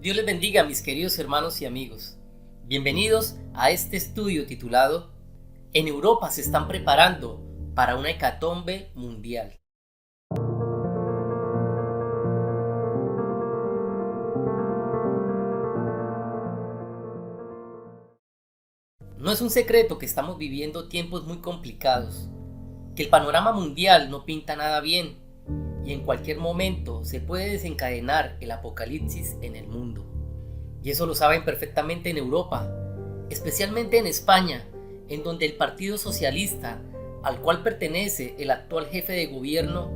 Dios les bendiga, mis queridos hermanos y amigos. Bienvenidos a este estudio titulado En Europa se están preparando para una hecatombe mundial. No es un secreto que estamos viviendo tiempos muy complicados, que el panorama mundial no pinta nada bien y en cualquier momento se puede desencadenar el apocalipsis en el mundo. Y eso lo saben perfectamente en Europa, especialmente en España, en donde el Partido Socialista, al cual pertenece el actual jefe de gobierno,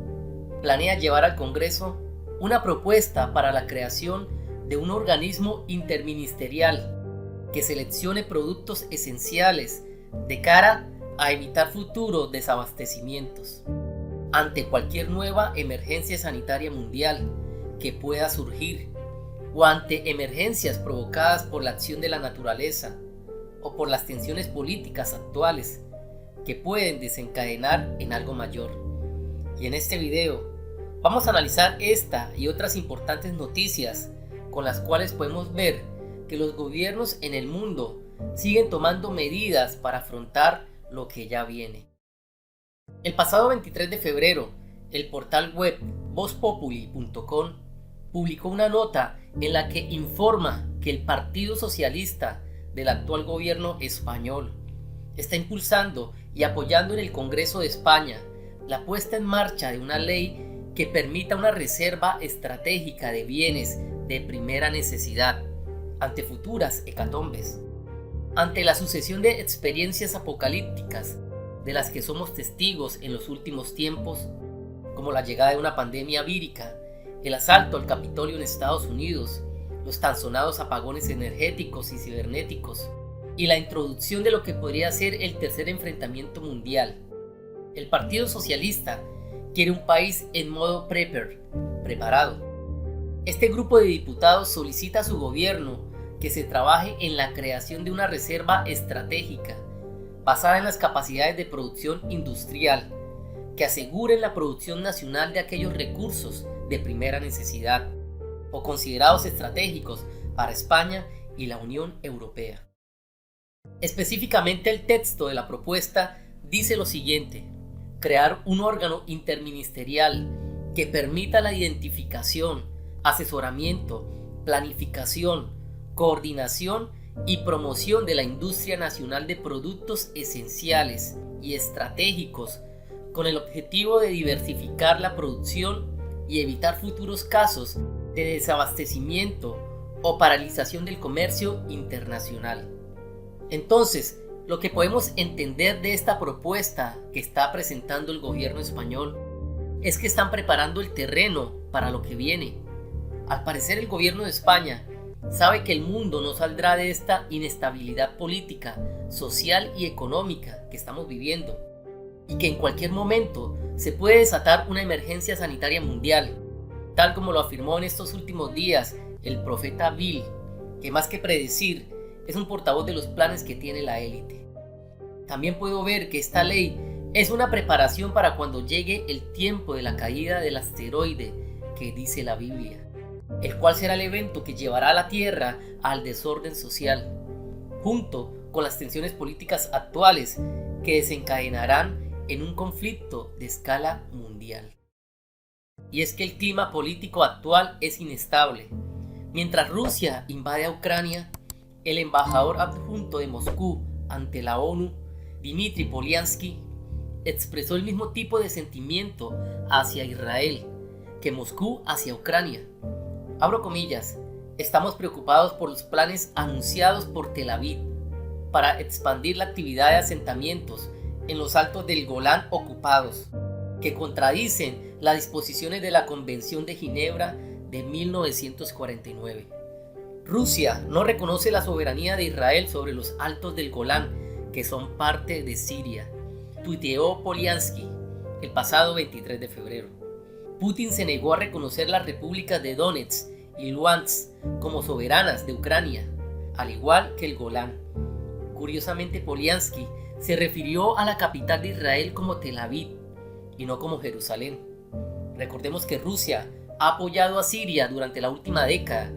planea llevar al Congreso una propuesta para la creación de un organismo interministerial que seleccione productos esenciales de cara a evitar futuros desabastecimientos ante cualquier nueva emergencia sanitaria mundial que pueda surgir o ante emergencias provocadas por la acción de la naturaleza o por las tensiones políticas actuales que pueden desencadenar en algo mayor. Y en este video vamos a analizar esta y otras importantes noticias con las cuales podemos ver que los gobiernos en el mundo siguen tomando medidas para afrontar lo que ya viene. El pasado 23 de febrero, el portal web vozpopuli.com publicó una nota en la que informa que el Partido Socialista del actual gobierno español está impulsando y apoyando en el Congreso de España la puesta en marcha de una ley que permita una reserva estratégica de bienes de primera necesidad ante futuras hecatombes. Ante la sucesión de experiencias apocalípticas de las que somos testigos en los últimos tiempos, como la llegada de una pandemia vírica, el asalto al Capitolio en Estados Unidos, los tan sonados apagones energéticos y cibernéticos, y la introducción de lo que podría ser el tercer enfrentamiento mundial, el Partido Socialista quiere un país en modo preparado. Este grupo de diputados solicita a su gobierno que se trabaje en la creación de una reserva estratégica basada en las capacidades de producción industrial que aseguren la producción nacional de aquellos recursos de primera necesidad o considerados estratégicos para España y la Unión Europea. Específicamente el texto de la propuesta dice lo siguiente: crear un órgano interministerial que permita la identificación, asesoramiento, planificación, coordinación y promoción de la industria nacional de productos esenciales y estratégicos con el objetivo de diversificar la producción y evitar futuros casos de desabastecimiento o paralización del comercio internacional. Entonces, lo que podemos entender de esta propuesta que está presentando el gobierno español es que están preparando el terreno para lo que viene. Al parecer, el gobierno de España sabe que el mundo no saldrá de esta inestabilidad política, social y económica que estamos viviendo, y que en cualquier momento se puede desatar una emergencia sanitaria mundial, tal como lo afirmó en estos últimos días el profeta Bill, que más que predecir, es un portavoz de los planes que tiene la élite. También puedo ver que esta ley es una preparación para cuando llegue el tiempo de la caída del asteroide que dice la Biblia, el cual será el evento que llevará a la Tierra al desorden social, junto con las tensiones políticas actuales que desencadenarán en un conflicto de escala mundial. Y es que el clima político actual es inestable. Mientras Rusia invade a Ucrania, el embajador adjunto de Moscú ante la ONU, Dmitry Polyansky, expresó el mismo tipo de sentimiento hacia Israel que Moscú hacia Ucrania. Abro comillas: estamos preocupados por los planes anunciados por Tel Aviv para expandir la actividad de asentamientos en los altos del Golán ocupados, que contradicen las disposiciones de la Convención de Ginebra de 1949. Rusia no reconoce la soberanía de Israel sobre los altos del Golán, que son parte de Siria, tuiteó Polyansky el pasado 23 de febrero. Putin se negó a reconocer las repúblicas de Donetsk y Luhansk como soberanas de Ucrania, al igual que el Golán. Curiosamente, Polyansky se refirió a la capital de Israel como Tel Aviv y no como Jerusalén. Recordemos que Rusia ha apoyado a Siria durante la última década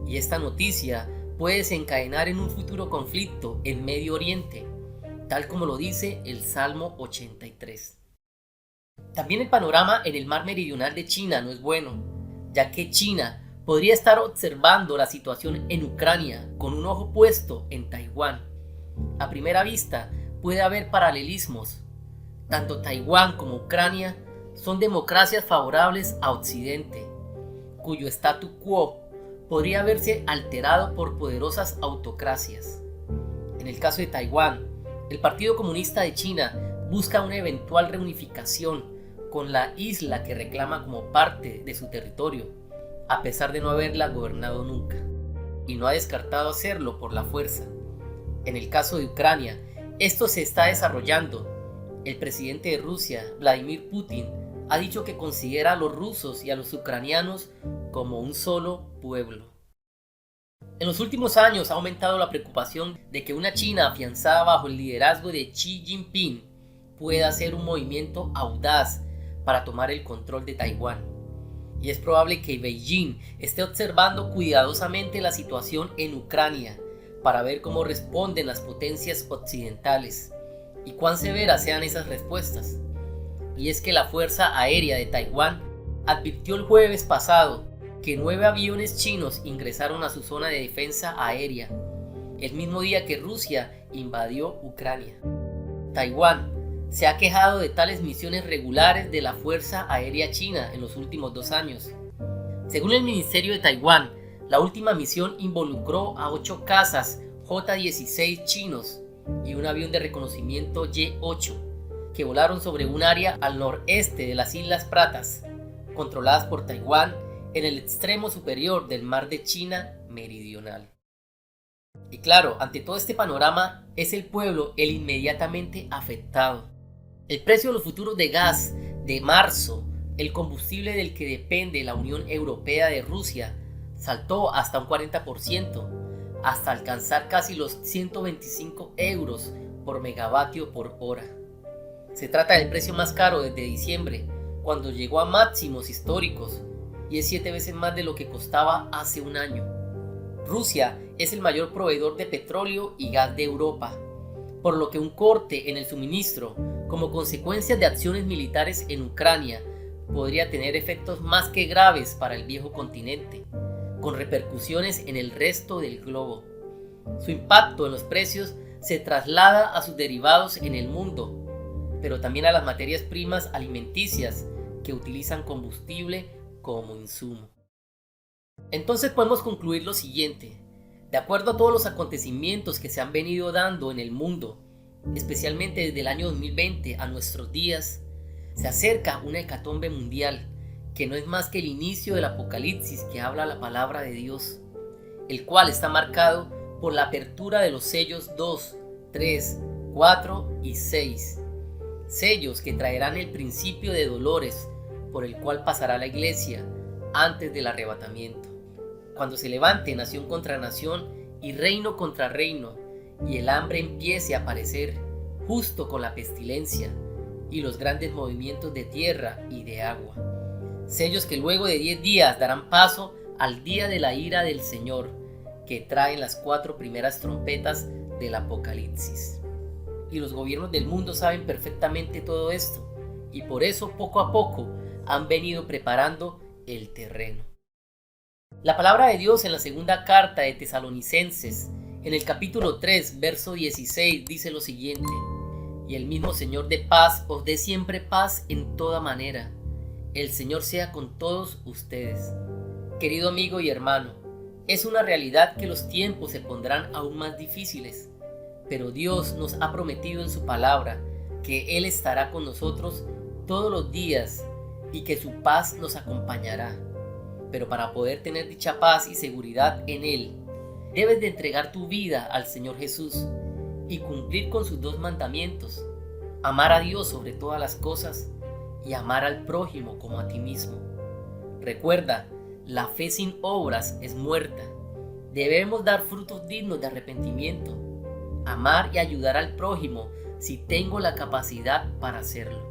y esta noticia puede desencadenar en un futuro conflicto en Medio Oriente, tal como lo dice el Salmo 83. También el panorama en el mar meridional de China no es bueno, ya que China podría estar observando la situación en Ucrania con un ojo puesto en Taiwán. A primera vista puede haber paralelismos. Tanto Taiwán como Ucrania son democracias favorables a Occidente, cuyo statu quo podría verse alterado por poderosas autocracias. En el caso de Taiwán, el Partido Comunista de China busca una eventual reunificación con la isla que reclama como parte de su territorio, a pesar de no haberla gobernado nunca, y no ha descartado hacerlo por la fuerza. En el caso de Ucrania, esto se está desarrollando. El presidente de Rusia, Vladimir Putin, ha dicho que considera a los rusos y a los ucranianos como un solo pueblo. En los últimos años ha aumentado la preocupación de que una China afianzada bajo el liderazgo de Xi Jinping pueda hacer un movimiento audaz para tomar el control de Taiwán. Y es probable que Beijing esté observando cuidadosamente la situación en Ucrania para ver cómo responden las potencias occidentales y cuán severas sean esas respuestas. Y es que la Fuerza Aérea de Taiwán advirtió el jueves pasado que 9 aviones chinos ingresaron a su zona de defensa aérea, el mismo día que Rusia invadió Ucrania. Taiwán se ha quejado de tales misiones regulares de la Fuerza Aérea China en los últimos 2 años. Según el Ministerio de Taiwán, la última misión involucró a 8 cazas J-16 chinos y un avión de reconocimiento Y-8 que volaron sobre un área al noreste de las Islas Pratas, controladas por Taiwán en el extremo superior del mar de China Meridional. Y claro, ante todo este panorama, es el pueblo el inmediatamente afectado. El precio de los futuros de gas de marzo, el combustible del que depende la Unión Europea de Rusia, saltó hasta un 40%, hasta alcanzar casi los 125 euros por megavatio por hora. Se trata del precio más caro desde diciembre, cuando llegó a máximos históricos, y es 7 veces más de lo que costaba hace un año. Rusia es el mayor proveedor de petróleo y gas de Europa, por lo que un corte en el suministro, como consecuencia de acciones militares en Ucrania, podría tener efectos más que graves para el viejo continente, con repercusiones en el resto del globo. Su impacto en los precios se traslada a sus derivados en el mundo, pero también a las materias primas alimenticias que utilizan combustible como insumo. Entonces podemos concluir lo siguiente. De acuerdo a todos los acontecimientos que se han venido dando en el mundo, especialmente desde el año 2020 a nuestros días, se acerca una hecatombe mundial que no es más que el inicio del apocalipsis que habla la palabra de Dios, el cual está marcado por la apertura de los sellos 2, 3, 4 y 6, sellos que traerán el principio de dolores por el cual pasará la iglesia antes del arrebatamiento, cuando se levante nación contra nación y reino contra reino, y el hambre empiece a aparecer justo con la pestilencia y los grandes movimientos de tierra y de agua. Sellos que luego de 10 días darán paso al día de la ira del Señor, que traen las 4 primeras trompetas del Apocalipsis. Y los gobiernos del mundo saben perfectamente todo esto, y por eso poco a poco han venido preparando el terreno. La palabra de Dios en la segunda carta de Tesalonicenses, en el capítulo 3, verso 16, dice lo siguiente: y el mismo Señor de paz os dé siempre paz en toda manera. El Señor sea con todos ustedes. Querido amigo y hermano, es una realidad que los tiempos se pondrán aún más difíciles, pero Dios nos ha prometido en su palabra que Él estará con nosotros todos los días y que su paz nos acompañará. Pero para poder tener dicha paz y seguridad en Él, debes de entregar tu vida al Señor Jesús y cumplir con sus 2 mandamientos: amar a Dios sobre todas las cosas y amar al prójimo como a ti mismo. Recuerda, la fe sin obras es muerta. Debemos dar frutos dignos de arrepentimiento, amar y ayudar al prójimo si tengo la capacidad para hacerlo.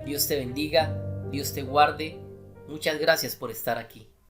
Dios te bendiga, Dios te guarde. Muchas gracias por estar aquí.